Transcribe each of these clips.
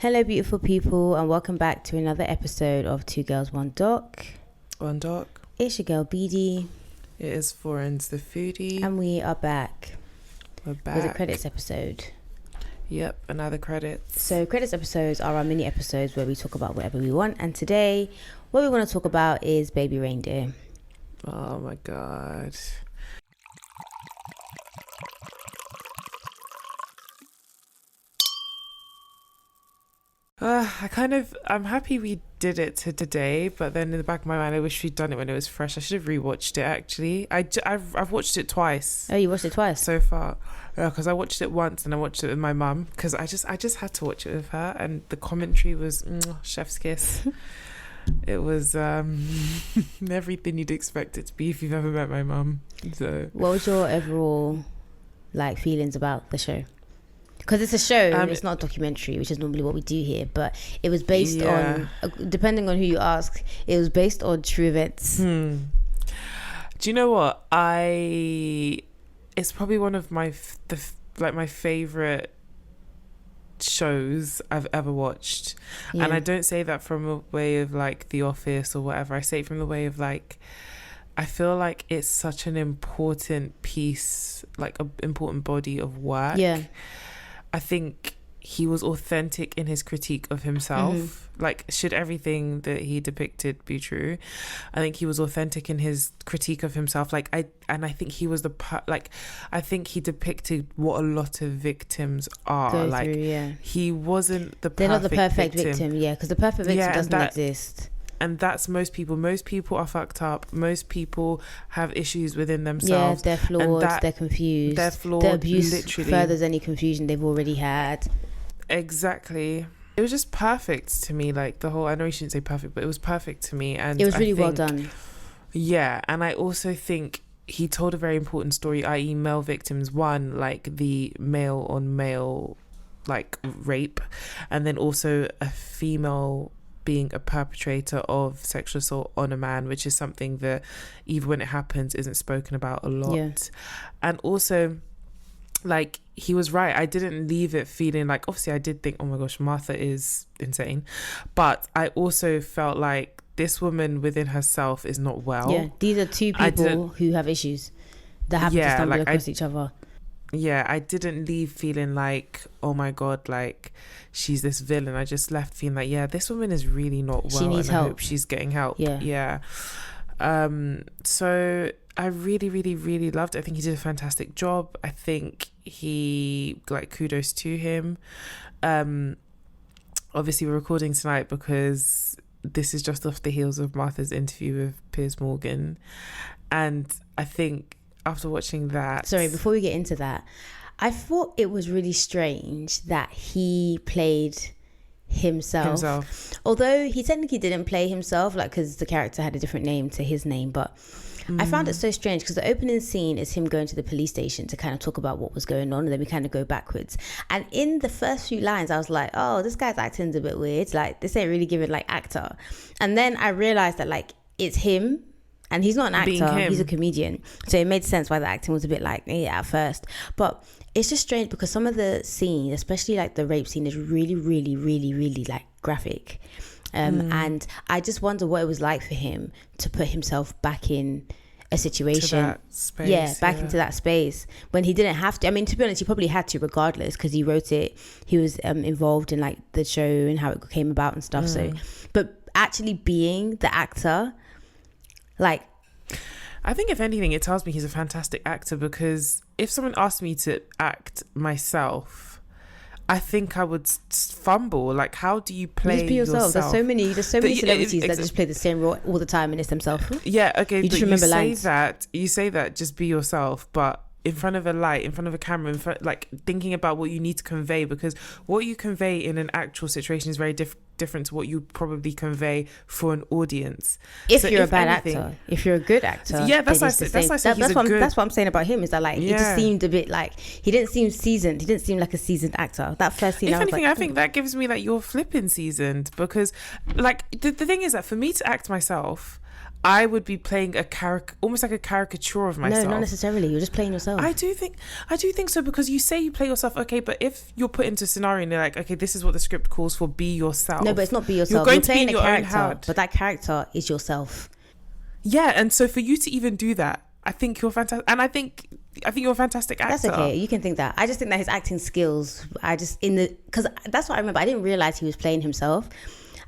Hello, beautiful people, and welcome back to another episode of Two Girls, One Doc. One Doc. It's your girl, BD. It is Foreign's the Foodie. And we are back. We're back. With a credits episode. Yep, another credits. So, credits episodes are our mini episodes where we talk about whatever we want. And today, what we want to talk about is Baby Reindeer. Oh my God. I'm happy we did it today, but then in the back of my mind, I wish we'd done it when it was fresh. I should have rewatched it, actually. I've watched it twice. Oh, you watched it twice? So far. Yeah, because I watched it once and I watched it with my mum, because I just had to watch it with her, and the commentary was chef's kiss. It was everything you'd expect it to be if you've ever met my mum. So, what was your overall feelings about the show? Because it's a show, it's not a documentary, which is normally what we do here, but it was based on, depending on who you ask, it was based on true events. Do you know what? It's probably one of my favorite shows I've ever watched. Yeah. And I don't say that from a way of The Office or whatever. I say it from the way of I feel like it's such an important piece, an important body of work. Yeah. I think he was authentic in his critique of himself. Should everything that he depicted be true? I think he was authentic in his critique of himself. I think he was I think he depicted what a lot of victims are. He wasn't the perfect victim. They're not the perfect victim, yeah, because the perfect victim doesn't exist. And that's most people. Most people are fucked up. Most people have issues within themselves. Yeah, they're flawed. They're confused. They're flawed. The abuse literally furthers any confusion they've already had. Exactly. It was just perfect to me. I know you shouldn't say perfect, but it was perfect to me. And it was really well done. Yeah, and I also think he told a very important story, i.e. male victims. One, the male on male, rape, and then also a female being a perpetrator of sexual assault on a man, which is something that even when it happens isn't spoken about a lot. Yeah. And also he was right. I didn't leave it feeling obviously I did think, oh my gosh, Martha is insane, but I also felt like this woman within herself is not well. Yeah, these are two people who have issues that happen to stumble across each other. Yeah, I didn't leave feeling oh my God, she's this villain. I just left feeling this woman is really not well. She needs help. I hope she's getting help. Yeah. So I really, really, really loved it. I think he did a fantastic job. I think he, kudos to him. Obviously we're recording tonight because this is just off the heels of Martha's interview with Piers Morgan. And I think after watching that... Sorry, before we get into that, I thought it was really strange that he played himself. Although he technically didn't play himself, because the character had a different name to his name, but I found it so strange because the opening scene is him going to the police station to kind of talk about what was going on, and then we kind of go backwards. And in the first few lines, I was like, oh, this guy's acting's a bit weird. This ain't really giving actor. And then I realized that it's him. And he's not an actor, he's a comedian. So it made sense why the acting was a bit at first. But it's just strange because some of the scenes, especially the rape scene, is really, really, really, really graphic. And I just wonder what it was like for him to put himself back in a situation. To that space, into that space when he didn't have to. I mean, to be honest, he probably had to regardless because he wrote it. He was involved in the show and how it came about and stuff. So, but actually being the actor... I think if anything it tells me he's a fantastic actor, because if someone asked me to act myself, I think I would fumble. How do you play just be yourself? There's so many celebrities that that just play the same role all the time and it's themselves. Yeah, okay, you just remember lines. You say that just be yourself, but in front of a light, in front of a camera, thinking about what you need to convey, because what you convey in an actual situation is very different to what you probably convey for an audience. If you're a bad actor, if you're a good actor, that's what I'm saying about him. Is that he just seemed a bit he didn't seem seasoned. He didn't seem like a seasoned actor. That first scene, I think that gives me you're flipping seasoned, because the thing is that for me to act myself, I would be playing a character, almost like a caricature of myself. No, not necessarily. You're just playing yourself. I do think so, because you say you play yourself, okay, but if you're put into a scenario and they're like, okay, this is what the script calls for, be yourself. No, but it's not be yourself. You're playing a character, but that character is yourself. Yeah, and so for you to even do that, I think you're fantastic, and I think you're a fantastic actor. That's okay. You can think that. I just think that his acting skills, because that's what I remember. I didn't realize he was playing himself.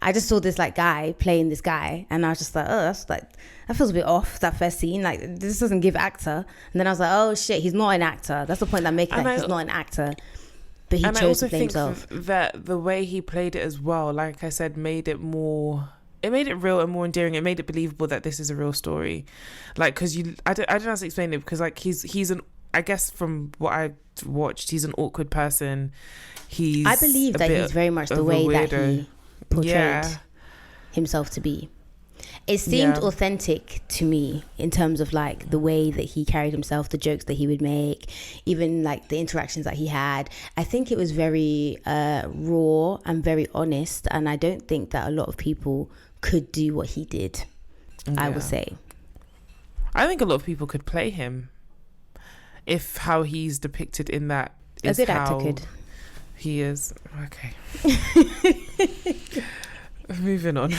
I just saw this like guy playing this guy, and I was just like, oh, that's like, that feels a bit off, that first scene. Like, this doesn't give actor. And then I was like, oh shit, he's not an actor. That's the point I'm making. He's not an actor, but he chose to play himself. That the way he played it as well, like I said, made it real and more endearing. It made it believable that this is a real story. Like, because I don't know how to explain it, because like he's an, I guess from what I watched, he's an awkward person. I believe that he's very much the way that he portrayed himself to be. It seemed authentic to me in terms of like the way that he carried himself, the jokes that he would make, even like the interactions that he had. I think it was very raw and very honest, and I don't think that a lot of people could do what he did. I would say. I think a lot of people could play him if how he's depicted in that is a good actor could. He is. Okay. Moving on.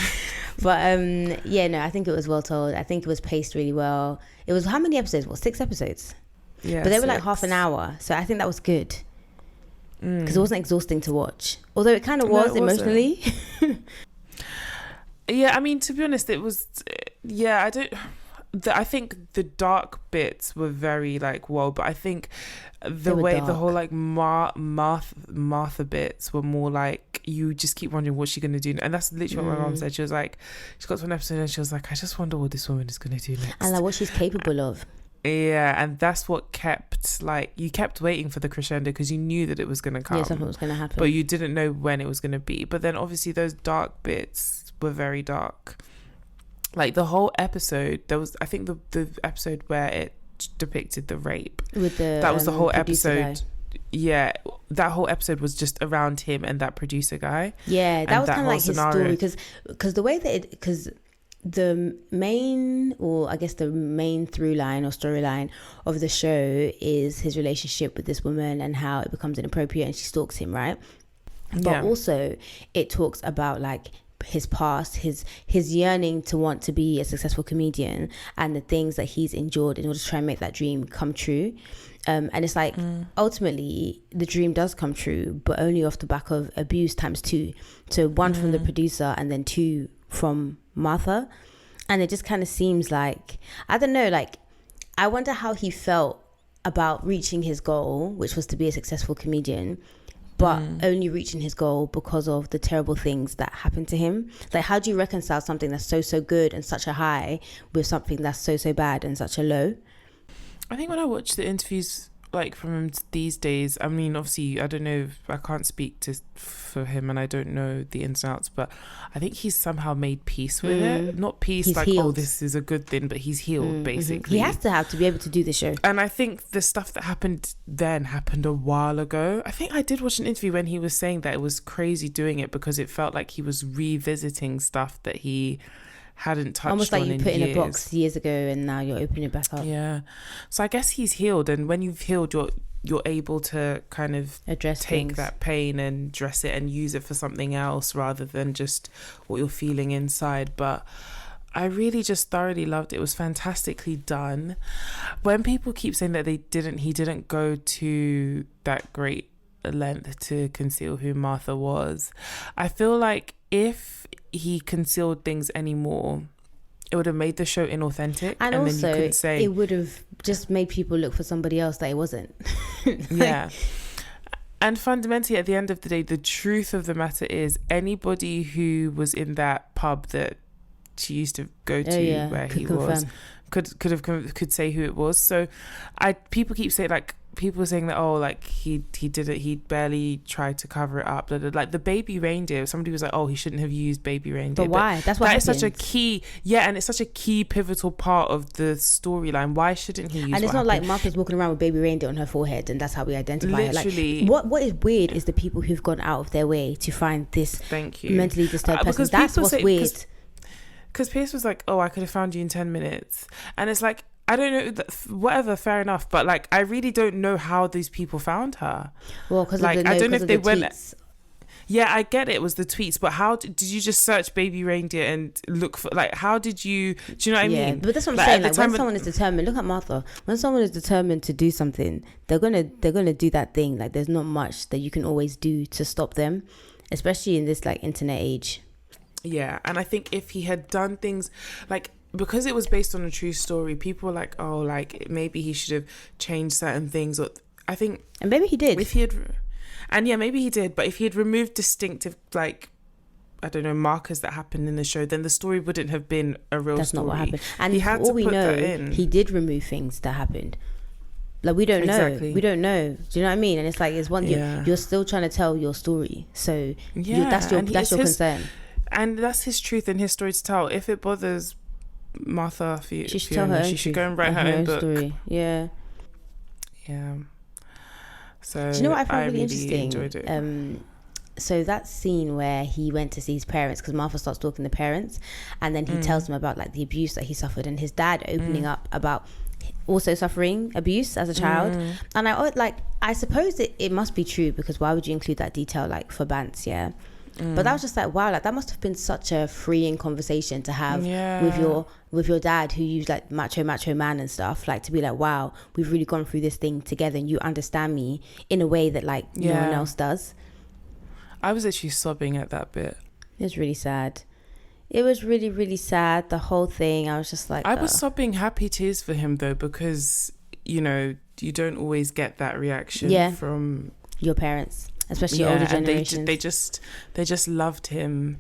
But I think it was well told. I think it was paced really well. It was, how many episodes? 6 episodes? Yeah. But they were like half an hour. So I think that was good. Because it wasn't exhausting to watch. Although it kind of was emotionally. Yeah, I mean, to be honest, it was... Yeah, I think the dark bits were very like, whoa, but I think the whole like Martha bits were more like, you just keep wondering what's she gonna do, and that's literally what my mom said. She was like, she got to an episode and she was like, I just wonder what this woman is gonna do next, and like what she's capable of. Yeah, and that's what you kept waiting for the crescendo, because you knew that it was gonna come. Yeah, something was gonna happen, but you didn't know when it was gonna be. But then obviously those dark bits were very dark. Like the whole episode, there was, I think the episode where it depicted the rape, that was the whole episode. Yeah, that whole episode was just around him and that producer guy. Yeah, that was kind of like his story, because the way that because the main through line or storyline of the show is his relationship with this woman and how it becomes inappropriate and she stalks him, right? But also it talks about like his past, his yearning to want to be a successful comedian, and the things that he's endured in order to try and make that dream come true. And it's like ultimately the dream does come true, but only off the back of abuse times 2. So 1 from the producer and then 2 from Martha. And it just kind of seems like, I don't know, like I wonder how he felt about reaching his goal, which was to be a successful comedian, but only reaching his goal because of the terrible things that happened to him. Like, how do you reconcile something that's so good and such a high with something that's so bad and such a low? I think when I watch the interviews like from him these days, I mean, obviously I don't know, I can't speak for him and I don't know the ins and outs, but I think he's somehow made peace with it. Not peace, he's like healed. Oh, this is a good thing, but he's healed basically. He has to be able to do the show. And I think the stuff that happened then happened a while ago. I think I did watch an interview when he was saying that it was crazy doing it because it felt like he was revisiting stuff that he hadn't touched on in years. Almost like you put in a box years ago and now you're opening it back up. Yeah. So I guess he's healed, and when you've healed, you're able to kind of take that pain and dress it and use it for something else rather than just what you're feeling inside. But I really just thoroughly loved it. It was fantastically done. When people keep saying that he didn't go to that great length to conceal who Martha was, I feel like if he concealed things anymore, it would have made the show inauthentic, and also then you could say it would have just made people look for somebody else that it wasn't. Yeah. And fundamentally, at the end of the day, the truth of the matter is, anybody who was in that pub that she used to go to where he was could say who it was. So people keep saying, like, people saying that, oh, like he did it, he barely tried to cover it up, like the baby reindeer, somebody was like, oh, he shouldn't have used baby reindeer. But why? That's what happens. That is such a key, and it's such a key pivotal part of the storyline. Why shouldn't he use? And it's not like Martha's walking around with baby reindeer on her forehead and that's how we identify her. Literally. Like, what is weird is the people who've gone out of their way to find this mentally disturbed person. That's what's weird. because Piers was like, oh, I could have found you in 10 minutes. And it's like, I don't know, whatever, fair enough. But like, I really don't know how these people found her. Well, because like, I don't know if they went. Tweets. Yeah, I get it was the tweets, but how did you just search baby reindeer and look for, like, how did you, do you know what I mean? But that's what I'm saying. Like, when someone is determined, look at Martha. When someone is determined to do something, they're gonna do that thing. Like, there's not much that you can always do to stop them, especially in this like internet age. Yeah, and I think if he had done things like, because it was based on a true story, people were like, oh, like maybe he should have changed certain things, or I think, and maybe he did. If he had. And yeah, maybe he did, but if he had removed distinctive, like, I don't know, markers that happened in the show, then the story wouldn't have been a real story. That's not what happened. And he had all to we put know, that in. He did remove things that happened. Like, we don't know. We don't know. Do you know what I mean? And it's like, it's one, you're still trying to tell your story. So that's your concern. And that's his truth and his story to tell. If it bothers Martha, Fiona, she should go and write her own book. Story. Yeah. Yeah. So do you know what I found really interesting? Enjoyed it. So that scene where he went to see his parents, because Martha starts talking to the parents, and then he tells them about like the abuse that he suffered, and his dad opening up about also suffering abuse as a child. And I suppose it must be true, because why would you include that detail like for Bants? But that was just like, wow, like that must have been such a freeing conversation to have with your dad, who used like macho man and stuff, like to be like, wow, we've really gone through this thing together and you understand me in a way that like no one else does. I was actually sobbing at that bit. It was really sad. It was really, really sad, the whole thing. I was just like, I was sobbing happy tears for him though, because you know, you don't always get that reaction from your parents, especially older generations. And they just loved him.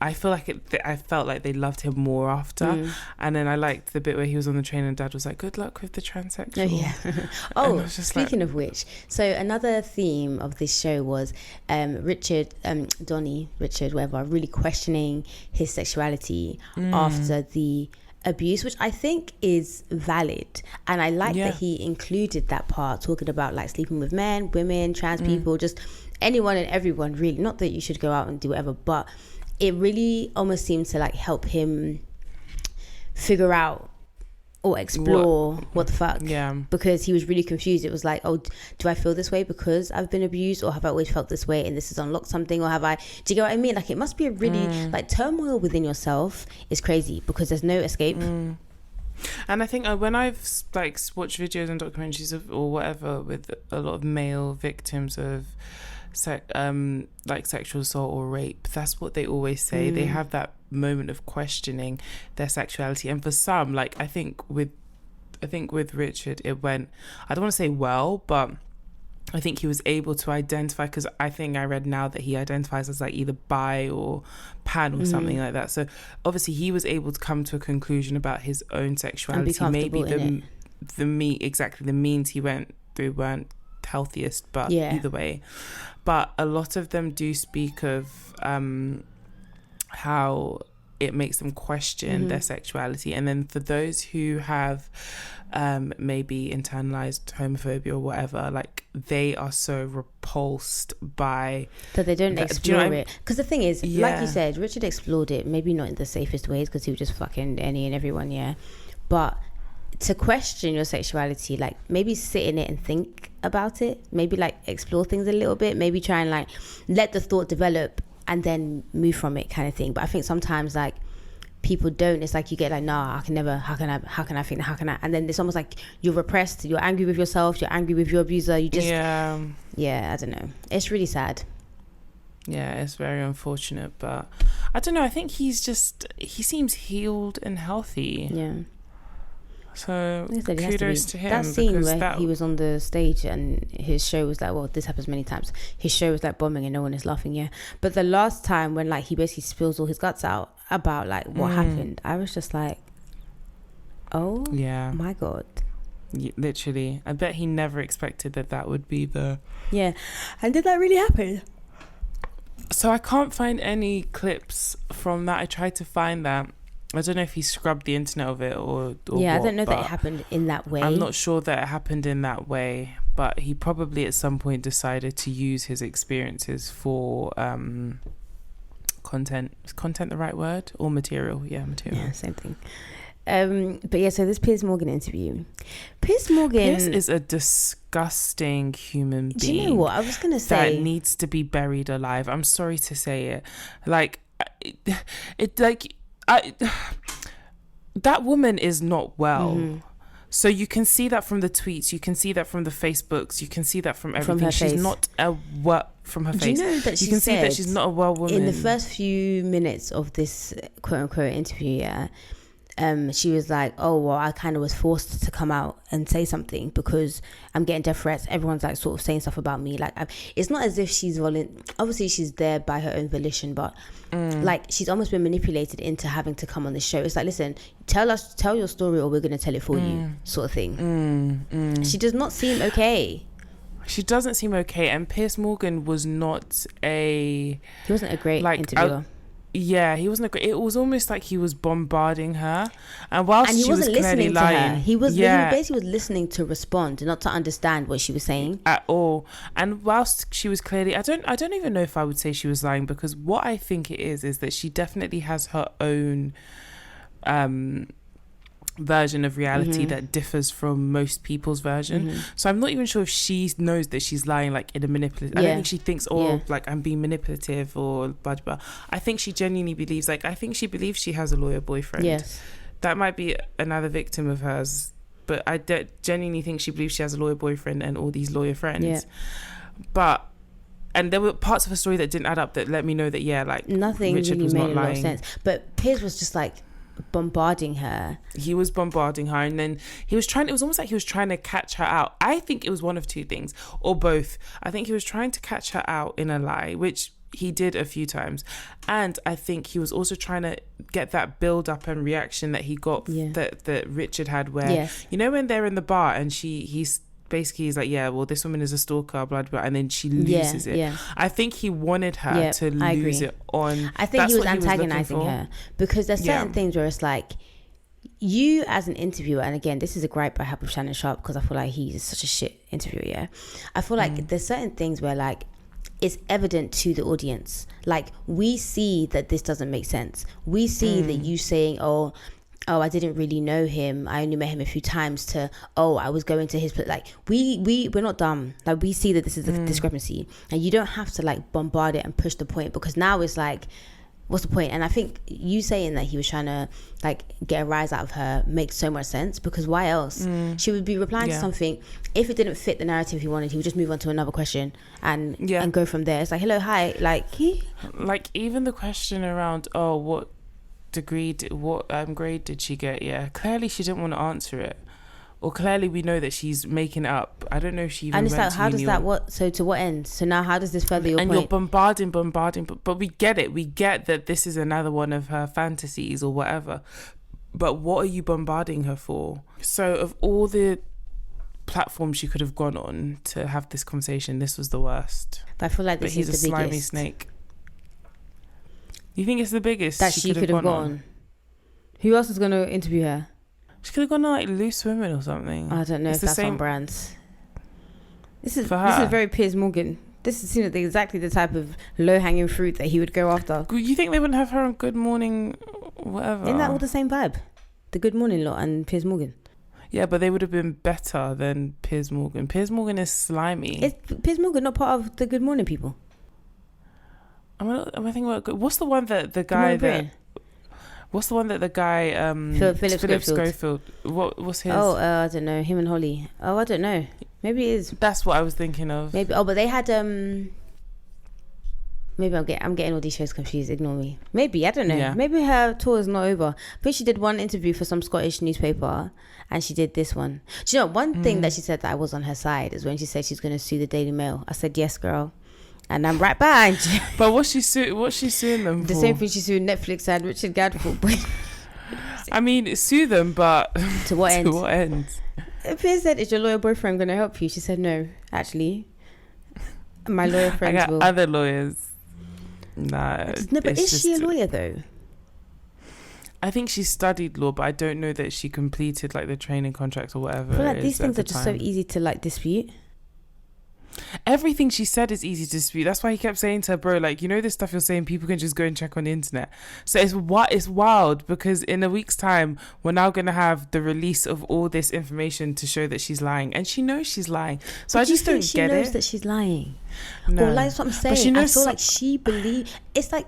I feel like I felt like they loved him more after. And then I liked the bit where he was on the train and Dad was like, good luck with the transsexual. Speaking of which, so another theme of this show was Richard, whatever, really questioning his sexuality after the abuse, which I think is valid. And I like that he included that part, talking about like sleeping with men, women, trans people, just anyone and everyone, really. Not that you should go out and do whatever, but it really almost seemed to like help him figure out or explore what the fuck. Because he was really confused. It was like, oh, do I feel this way because I've been abused, or have I always felt this way and this has unlocked something, or have I, do you get what I mean? Like, it must be a really like turmoil within yourself is crazy, because there's no escape. And I think when I've like watched videos and documentaries or whatever with a lot of male victims of like sexual assault or rape, that's what they always say. They have that moment of questioning their sexuality, and for some, like I think with Richard it went, I don't want to say well, but I think he was able to identify, because I think I read now that he identifies as like either bi or pan or something like that. So obviously he was able to come to a conclusion about his own sexuality. Maybe the means he went through weren't healthiest, but either way. But a lot of them do speak of how it makes them question their sexuality. And then for those who have maybe internalized homophobia or whatever, like they are so repulsed by that they don't explore it. Because the thing is, like you said, Richard explored it, maybe not in the safest ways, because he was just fucking any and everyone, but to question your sexuality, like maybe sit in it and think about it, maybe like explore things a little bit, maybe try and like let the thought develop and then move from it, kind of thing. But I think sometimes like people don't. It's like you get like, nah, I can never, how can I think, how can I, and then it's almost like you're repressed, you're angry with yourself, you're angry with your abuser, you just I don't know, it's really sad. It's very unfortunate, but I don't know, I think he seems healed and healthy. So kudos to him. That scene where he was on the stage and his show was like, well, this happens many times, his show was like bombing and no one is laughing. But the last time when like he basically spills all his guts out about like what happened, I was just like, oh my god, literally. I bet he never expected that would be the and did that really happen? So I can't find any clips from that. I tried to find that. I don't know if he scrubbed the internet of it or what, I don't know that it happened in that way. I'm not sure that it happened in that way, but he probably at some point decided to use his experiences for content. Is content the right word? Or material? Yeah, material. Yeah, same thing. But yeah, so this Piers Morgan interview. Piers is a disgusting human being. Do you know what I was gonna say? That needs to be buried alive. I'm sorry to say it. Like, that woman is not well. Mm-hmm. So you can see that from the tweets. You can see that from the Facebooks. You can see that from everything. From her she's face. Not a from her face. Do you know that you can see that she's not a well woman. In the first few minutes of this quote unquote interview, yeah. She was like, oh, well, I kind of was forced to come out and say something because I'm getting death threats. Everyone's like sort of saying stuff about me. Like, it's not as if she's obviously she's there by her own volition, but like she's almost been manipulated into having to come on the show. It's like, listen, tell your story or we're going to tell it for you, sort of thing. She does not seem okay. She doesn't seem okay. And Piers Morgan was not he wasn't a great interviewer. Yeah, he wasn't it was almost like he was bombarding her, and whilst she was clearly lying, he basically was listening to respond, not to understand what she was saying at all. And whilst she was clearly, I don't even know if I would say she was lying, because what I think it is that she definitely has her own version of reality that differs from most people's version. So I'm not even sure if she knows that she's lying, like in a manipulative. I don't think she thinks, like I'm being manipulative or blah blah. I think she genuinely believes, I think she believes she has a lawyer boyfriend. Yes, that might be another victim of hers, but I genuinely think she believes she has a lawyer boyfriend and all these lawyer friends. And there were parts of her story that didn't add up that let me know that nothing Richard really was made not a lot lying. of sense. But Piers was just like bombarding her. He was bombarding her, and then it was almost like he was trying to catch her out. I think it was one of two things, or both. I think he was trying to catch her out in a lie, which he did a few times, and I think he was also trying to get that build up and reaction that he got that Richard had, where you know when they're in the bar and he's like, yeah, well, this woman is a stalker, blah blah, and then she loses it. I think he wanted her to lose it on. I think he was antagonizing her, because there's certain things where it's like, you as an interviewer, and again, this is a gripe I have with Shannon Sharp, because I feel like he's such a shit interviewer. I feel like there's certain things where like it's evident to the audience, like we see that this doesn't make sense. We see that you saying, oh, I didn't really know him, I only met him a few times, to, oh, I was going to his place. Like we're not dumb. Like we see that this is a discrepancy, and you don't have to like bombard it and push the point, because now it's like, what's the point? And I think you saying that he was trying to like get a rise out of her makes so much sense, because why else? She would be replying to something. If it didn't fit the narrative he wanted, he would just move on to another question and go from there. It's like, hello, hi, like even the question around, oh, what grade did she get? Yeah, clearly she didn't want to answer it, or clearly we know that she's making it up. I don't know if she even. And it's like, how does that so to what end? So now how does this further your point? And you're bombarding, but we get it. We get that this is another one of her fantasies or whatever. But what are you bombarding her for? So of all the platforms she could have gone on to have this conversation, this was the worst. But I feel like this is the slimy biggest. Snake. You think it's the biggest that she could have gone on? Who else is going to interview her? She could have gone on like Loose Women or something. I don't know if that's on brands. This is very Piers Morgan. This seems like exactly the type of low-hanging fruit that he would go after. You think they wouldn't have her on Good Morning, whatever? Isn't that all the same vibe? The Good Morning lot and Piers Morgan. Yeah, but they would have been better than Piers Morgan. Piers Morgan is slimy. Is Piers Morgan not part of the Good Morning people? I'm thinking about, what's the one that the guy Philip Schofield, what's his? I don't know, him and Holly. I don't know, maybe it is. That's what I was thinking of. But they had maybe I'm getting all these shows confused, ignore me. Maybe, I don't know, maybe her tour is not over. I think she did one interview for some Scottish newspaper, and she did this one. Do you know one thing that she said that I was on her side is when she said she's going to sue the Daily Mail. I said, yes, girl. And I'm right behind you. But what's she suing them for? The same thing she sued Netflix and Richard Gadd for. I mean, sue them, but to what end? To what end? Piers said, is your lawyer boyfriend going to help you? She said, no, actually. My lawyer friends I got other lawyers. Nah. No, but is she a lawyer though? I think she studied law, but I don't know that she completed like the training contract or whatever. I feel like these things are just so easy to like dispute. Everything she said is easy to dispute. That's why he kept saying to her, bro, like, you know, this stuff you're saying, people can just go and check on the internet. So it's wild, because in a week's time, we're now going to have the release of all this information to show that she's lying. And she knows she's lying. So I just don't get it. She knows that she's lying. No. Or like, that's what I'm saying. She knows, I feel like she believes. It's like,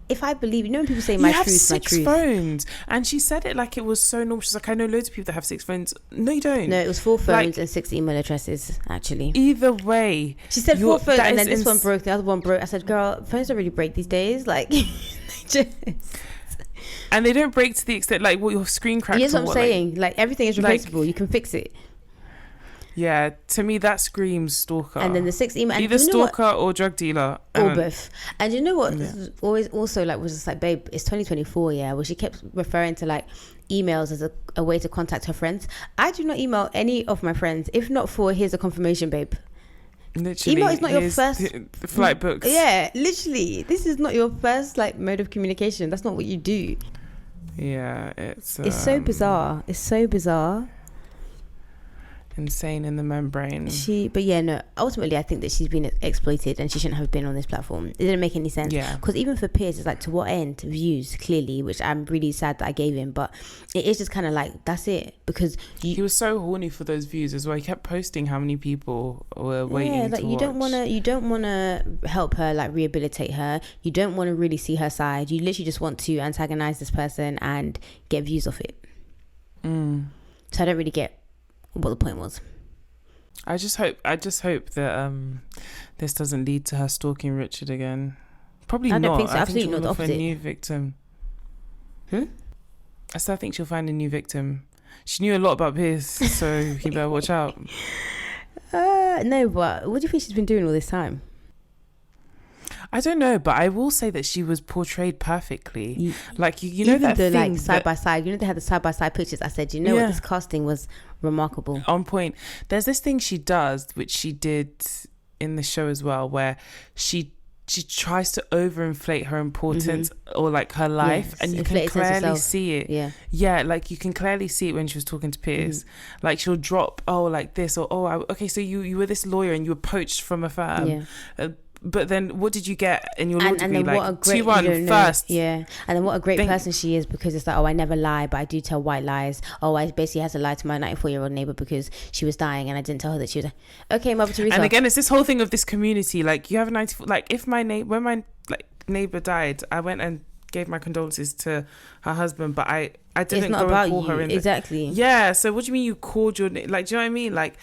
if I believe, you know when people say my truth, my truth. You have 6 phones. And she said it like it was so normal. She's like, I know loads of people that have 6 phones. No, you don't. No, it was 4 phones and 6 email addresses, actually. Either way. She said 4 phones and then this one broke, the other one broke. I said, girl, phones don't really break these days. Like, and they don't break to the extent, like, what your screen cracked. Here's what I'm saying. Like, everything is replaceable. Like, you can fix it. Yeah, to me that screams stalker. And then the 6 email, either stalker or drug dealer, or both. And you know what? Yeah. Always also like was just like, babe, it's 2024, yeah. Well, she kept referring to like emails as a way to contact her friends. I do not email any of my friends, if not for here's a confirmation, babe. Literally, email is not your first flight books. Yeah, literally, this is not your first like mode of communication. That's not what you do. Yeah, it's so bizarre. It's so bizarre. Insane in the membrane. But yeah, no, ultimately I think that she's been exploited and she shouldn't have been on this platform. It didn't make any sense. Yeah, because even for Piers, it's like, to what end? Views, clearly, which I'm really sad that I gave him, but it is just kind of like, that's it, because he was so horny for those views as well. He kept posting how many people were waiting. Yeah, like, you don't want to help her, like rehabilitate her. You don't want to really see her side. You literally just want to antagonize this person and get views off it. So I don't really get what the point was. I just hope that this doesn't lead to her stalking Richard again. Probably not. I don't think so. Absolutely not. The opposite. A new victim. I still think she'll find a new victim. She knew a lot about Piers, so he better watch out. No, but what do you think she's been doing all this time? I don't know, but I will say that she was portrayed perfectly. Like, you know, even that the thing, like side by side. You know, they had the side by side pictures. I said, you know what, this casting was remarkable, on point. There's this thing she does, which she did in the show as well, where she tries to overinflate her importance or like her life, and you can clearly see it. Yeah, like you can clearly see it when she was talking to Piers. Like, she'll drop, oh, like this, or okay, so you were this lawyer and you were poached from a firm. But then what did you get in your law degree? And then like, 2-1 first. Yeah. And then what a great person she is, because it's like, oh, I never lie, but I do tell white lies. Oh, I basically had to lie to my 94-year-old neighbour because she was dying and I didn't tell her that she was... Okay, Mother Teresa. And again, it's this whole thing of this community. Like, you have a 94... Like, if when my neighbour died, I went and gave my condolences to her husband, but I didn't go and call her in. Exactly. Yeah, so what do you mean you called your name? Like, do you know what I mean? Like,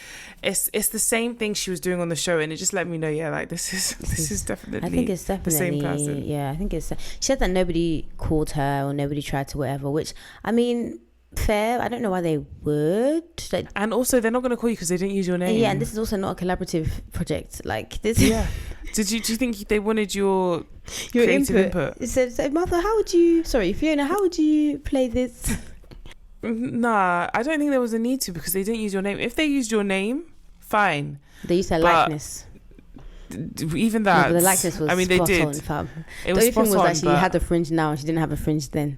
it's the same thing she was doing on the show, and it just let me know, yeah, like, this is definitely, I think it's definitely the same person. Yeah, I think it's... She said that nobody called her or nobody tried to whatever, which, I mean, fair. I don't know why they would. Like, and also, they're not going to call you because they didn't use your name. Yeah, and this is also not a collaborative project. Like, this... Yeah. Do you think they wanted your creative input? So Martha, Fiona, how would you play this? Nah, I don't think there was a need to, because they didn't use your name. If they used your name, fine. They used her likeness. Even that. The likeness was they did. On, fam. It was spot on. The only thing was that she had a fringe now and she didn't have a fringe then.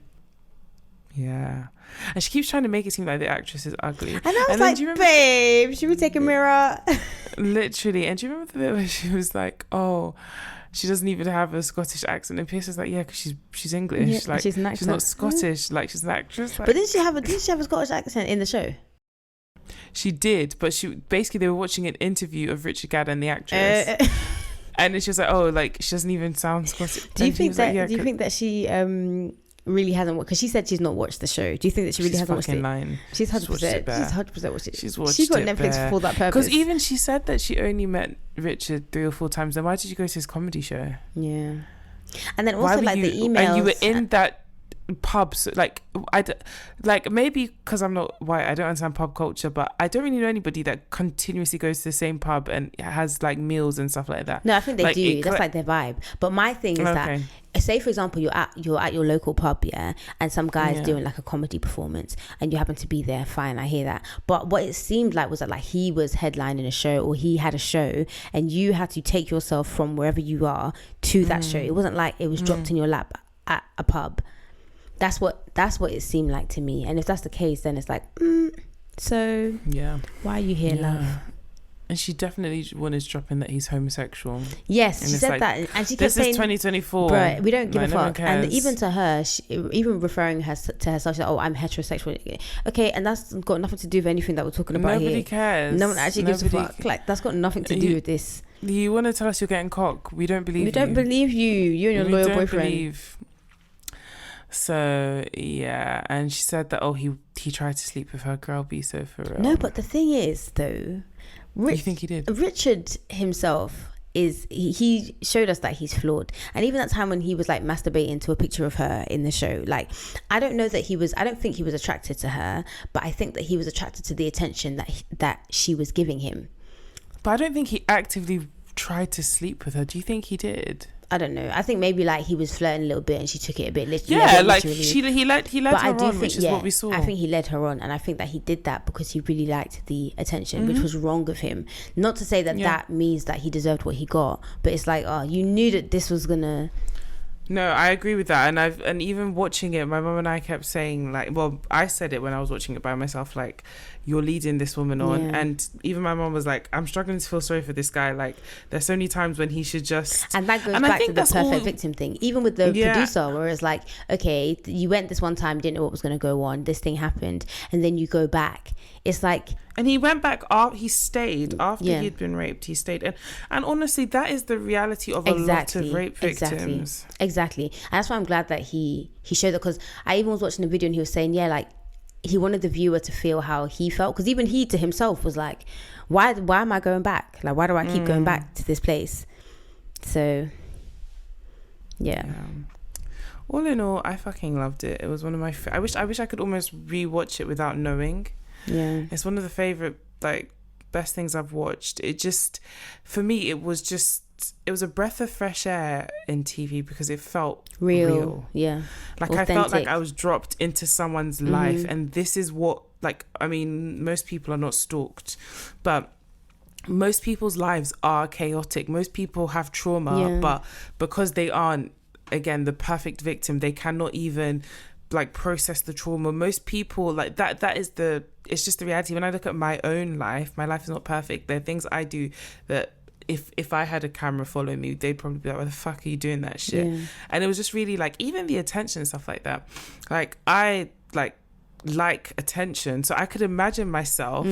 Yeah. And she keeps trying to make it seem like the actress is ugly. And I was like, babe, should we take a mirror? Literally. And do you remember the bit where she was like, oh, she doesn't even have a Scottish accent? And Piers was like, yeah, because she's English. Yeah, like, she's an actress. She's not Scottish. Like, she's an actress. Like, but didn't she have a Scottish accent in the show? She did, but they were watching an interview of Richard Gadd and the actress. And then she was like, oh, like, she doesn't even sound Scottish. Do you think that she really hasn't watched, because she said she's not watched the show? Do you think that she really hasn't watched it? Lying. She's 100%. She's 100% watched it. She's watched She's got it Netflix for that purpose. Because even she said that she only met Richard 3 or 4 times. Then why did you go to his comedy show? Yeah. And then also, like, the emails. And you were in that pub, so, like, maybe because I'm not white, I don't understand pub culture, but I don't really know anybody that continuously goes to the same pub and has like meals and stuff like that. No, I think they do. That's like their vibe. But my thing is that, say for example, you're at your local pub, yeah, and some guy's doing like a comedy performance and you happen to be there, fine, I hear that. But what it seemed like was that, like, he was headlining a show, or he had a show, and you had to take yourself from wherever you are to that show. It wasn't like it was dropped in your lap at a pub. That's what it seemed like to me. And if that's the case, then it's like, so yeah, why are you here, love? And she definitely wanted to drop in that he's homosexual. Yes, she said that. And she kept saying, this is 2024. Bro, we don't give a fuck. Cares. And even to her, even referring her to herself, she's like, oh, I'm heterosexual. Okay, and that's got nothing to do with anything that we're talking about here. Nobody cares. No one actually gives a fuck. Like, that's got nothing to do with this. You want to tell us you're getting cock? We don't believe you. We don't believe you. You and your loyal boyfriend. So yeah, and she said that he tried to sleep with her. Girl, be so for real. No, but the thing is though, you think he did? Richard himself is he showed us that he's flawed, and even that time when he was like masturbating to a picture of her in the show, like I don't think he was attracted to her, but I think that he was attracted to the attention that she was giving him. But I don't think he actively tried to sleep with her. Do you think he did? I don't know. I think maybe like he was flirting a little bit and she took it a bit literally. Yeah, like he led her on, which is what we saw. I think he led her on, and I think that he did that because he really liked the attention, which was wrong of him. Not to say that that means that he deserved what he got, but it's like, oh, you knew that this was gonna... No, I agree with that, and even watching it, my mum and I kept saying, like, well, I said it when I was watching it by myself, like, you're leading this woman on, and even my mum was like, I'm struggling to feel sorry for this guy. Like, there's so many times when he should just... And that goes back to the perfect victim thing, even with the producer, where it's like, okay, you went this one time, didn't know what was going to go on, this thing happened, and then you go back. It's like... And he went back, he stayed after he'd been raped, he stayed. And honestly, that is the reality of a lot of rape victims. Exactly. And that's why I'm glad that he showed that, because I even was watching the video and he was saying, like, he wanted the viewer to feel how he felt, because even he to himself was like, why am I going back? Like, why do I keep going back to this place? So, yeah. All in all, I fucking loved it. It was one of my... I wish I could almost rewatch it without knowing. Yeah, it's one of the favorite, like, best things I've watched. It just, for me, it was a breath of fresh air in TV because it felt real. Yeah, like authentic. I felt like I was dropped into someone's life, and this is what, like, I mean, most people are not stalked, but most people's lives are chaotic. Most people have trauma, but because they aren't, again, the perfect victim, they cannot even like process the trauma. Most people, like, that is it's just the reality. When I look at my own life, my life is not perfect. There are things I do that if I had a camera following me, they'd probably be like, why the fuck are you doing that shit? And it was just really like, even the attention and stuff like that, like I like attention, so I could imagine myself,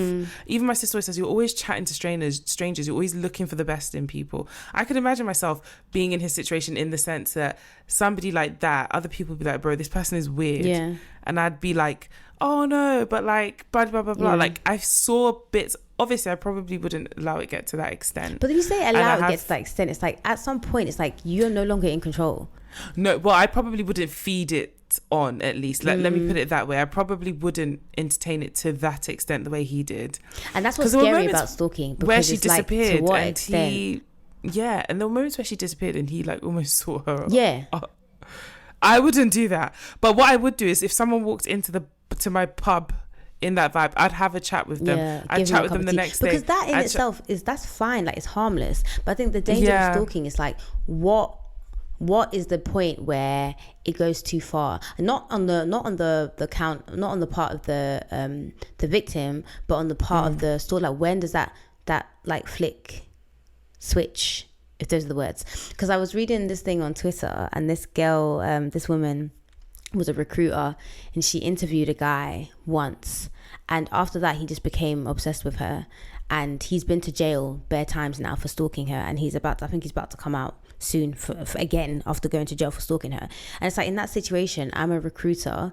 even my sister always says, you're always chatting to strangers, you're always looking for the best in people. I could imagine myself being in his situation, in the sense that somebody like that, other people would be like, bro, this person is weird, and I'd be like, oh no, but like blah blah blah blah. Like, I saw bits. Obviously I probably wouldn't allow it get to that extent, but if you say allow it get to that extent, it's like at some point it's like you're no longer in control. No, well, I probably wouldn't feed it on, at least. Let me put it that way. I probably wouldn't entertain it to that extent the way he did. And that's what's scary about stalking, because where she it's disappeared, like, to what and extent? And the moments where she disappeared and he like almost saw her. I wouldn't do that. But what I would do is, if someone walked into my pub in that vibe, I'd have a chat with them. I'd chat with them the next day. Because that in itself that's fine, like, it's harmless. But I think the danger of stalking is like, what is the point where it goes too far? Not on the part of the victim, but on the part of the store. Like, when does that like flick switch, if those are the words? Because I was reading this thing on Twitter, and this girl, this woman was a recruiter, and she interviewed a guy once, and after that he just became obsessed with her, and he's been to jail bare times now for stalking her, and I think he's about to come out soon for again after going to jail for stalking her. And it's like, in that situation, I'm a recruiter,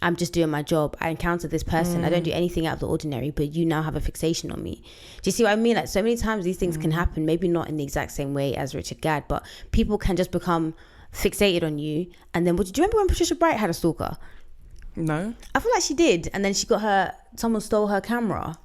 I'm just doing my job, I encountered this person, I don't do anything out of the ordinary, but you now have a fixation on me. Do you see what I mean? Like, so many times these things can happen, maybe not in the exact same way as Richard Gadd, but people can just become fixated on you. And then, do you remember when Patricia Bright had a stalker? No, I feel like she did, and then someone stole her camera.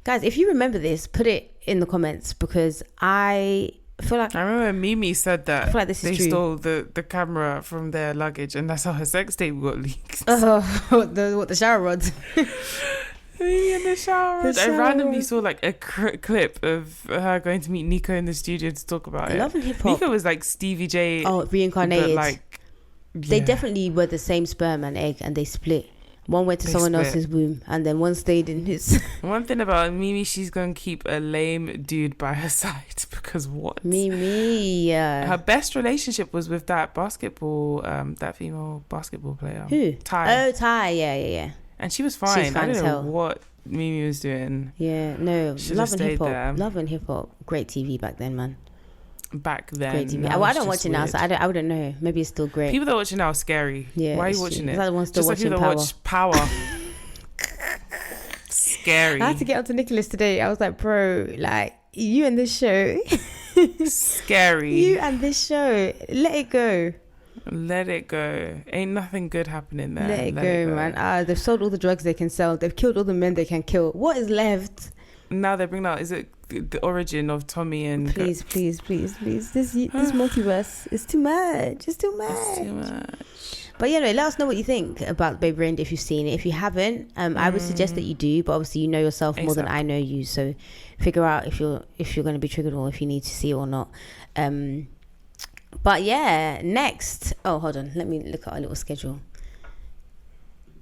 Guys, if you remember this, put it in the comments, because I feel like I remember Mimi said that I feel like this is they true. stole the camera from their luggage, and that's how her sex tape got leaked. The shower rods. Me in the shower. I randomly saw like a clip of her going to meet Nico in the studio to talk about it. Love and hip hop. Nico was like Stevie J. Reincarnated. But, like, they definitely were the same sperm and egg, and they split One went to someone else's womb, and then one stayed in his. One thing about Mimi, she's gonna keep a lame dude by her side because what? Mimi, her best relationship was with that basketball, that female basketball player. Who? Ty. Oh, Ty. Yeah. And she was fine. She's fine I don't know what Mimi was doing. Yeah, no. Love and hip hop. Love and hip hop. Great TV back then, man. Back then. Great TV. Well, I don't watch it now, so I wouldn't know. Maybe it's still great. People that watch it now are scary. Yeah. Why are you watching it? Is that the one still just watching like people that Power? watch Power. Scary. I had to get onto Nicholas today. I was like, bro, like, you and this show. Scary. You and this show. Let it go. Let it go. Ain't nothing good happening there. Let it go, man. They've sold all the drugs they can sell. They've killed all the men they can kill. What is left? Now they're bringing out, is it the origin of Tommy and... Please. This multiverse is too much. It's too much. It's too much. But yeah, no, let us know what you think about Baby Reindeer if you've seen it. If you haven't, I would suggest that you do. But obviously, you know yourself more than I know you, so figure out if you're going to be triggered or if you need to see it or not. But yeah, next. Oh, hold on. Let me look at our little schedule.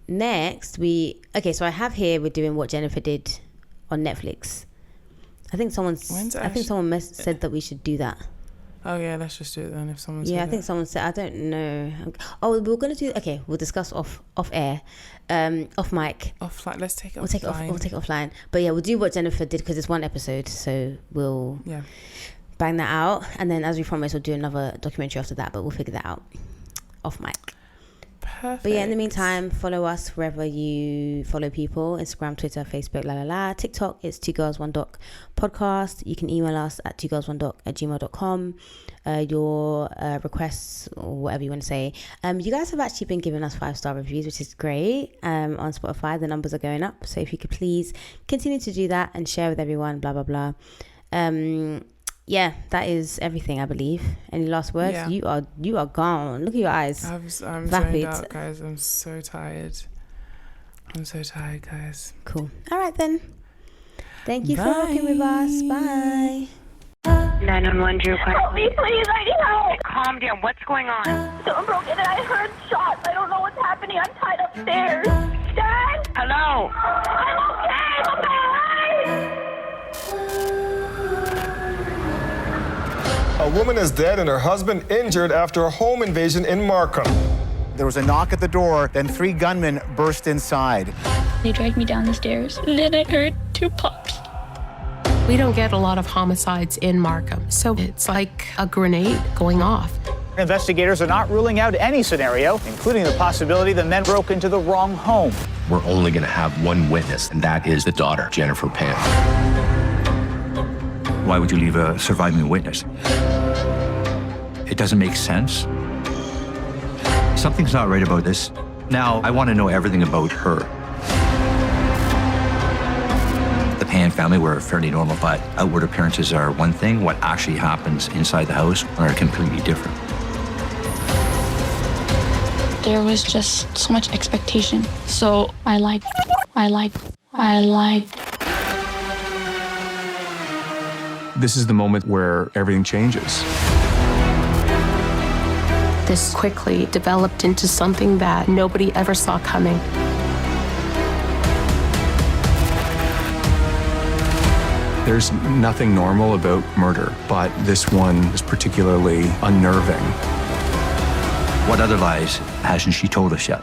Next, so I have here we're doing What Jennifer Did on Netflix. I think someone said that we should do that. Oh yeah, let's just do it then. If someone I think someone said, I don't know. Oh, we're gonna do. Okay, we'll discuss off air, off mic. Offline. Let's take it. We'll take it offline. But yeah, we'll do What Jennifer Did because it's one episode, so we'll bang that out, and then as we promised, we'll do another documentary after that. But we'll figure that out off mic. Perfect. But yeah, in the meantime, follow us wherever you follow people: Instagram, Twitter, Facebook, TikTok. It's 2girls1doc podcast. You can email us at 2girls1doc@gmail.com. Your requests or whatever you want to say. You guys have actually been giving us 5-star reviews, which is great. On Spotify, the numbers are going up. So if you could please continue to do that and share with everyone. Blah blah blah. Yeah, that is everything, I believe. Any last words? Yeah. You are gone. Look at your eyes. I'm zoned out, guys. I'm so tired. Guys. Cool. All right, then. Thank you for rocking with us. Bye. 911, Drew. Help me, please. I need help. Calm down. What's going on? Someone broke in and I heard shots. I don't know what's happening. I'm tied upstairs. Dad? Hello? I'm okay. I'm alive. A woman is dead and her husband injured after a home invasion in Markham. There was a knock at the door, then 3 gunmen burst inside. They dragged me down the stairs, and then I heard 2 pops. We don't get a lot of homicides in Markham, so it's like a grenade going off. Investigators are not ruling out any scenario, including the possibility the men broke into the wrong home. We're only going to have one witness, and that is the daughter, Jennifer Pan. Why would you leave a surviving witness? It doesn't make sense. Something's not right about this. Now, I want to know everything about her. The Pan family were fairly normal, but outward appearances are one thing. What actually happens inside the house are completely different. There was just so much expectation. So I lied. This is the moment where everything changes. This quickly developed into something that nobody ever saw coming. There's nothing normal about murder, but this one is particularly unnerving. What other lies hasn't she told us yet?